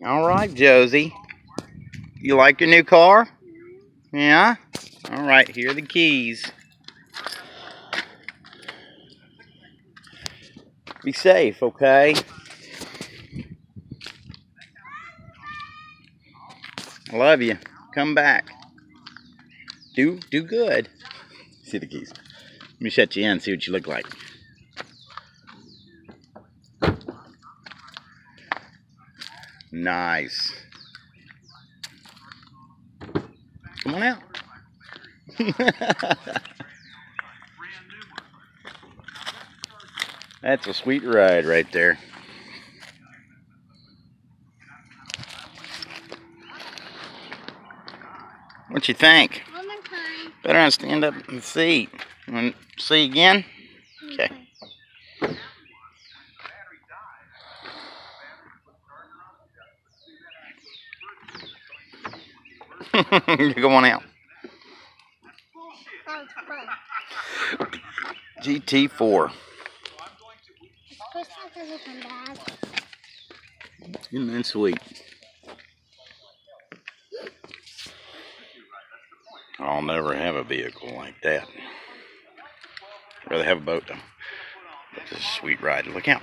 All right, Josie. You like your new car? Yeah? All right, here are the keys. Be safe, okay? I love you. Come back. Do good. See the keys. Let me shut you in, see what you look like. Nice. Come on out. That's a sweet ride right there. What you think? One more time. Better not stand up in the seat. You want to see again? Okay. Go on out. That was fun. GT4. First time doesn't come bad. Isn't that sweet? I'll never have a vehicle like that. I'd rather have a boat though. But this is a sweet ride. Look out.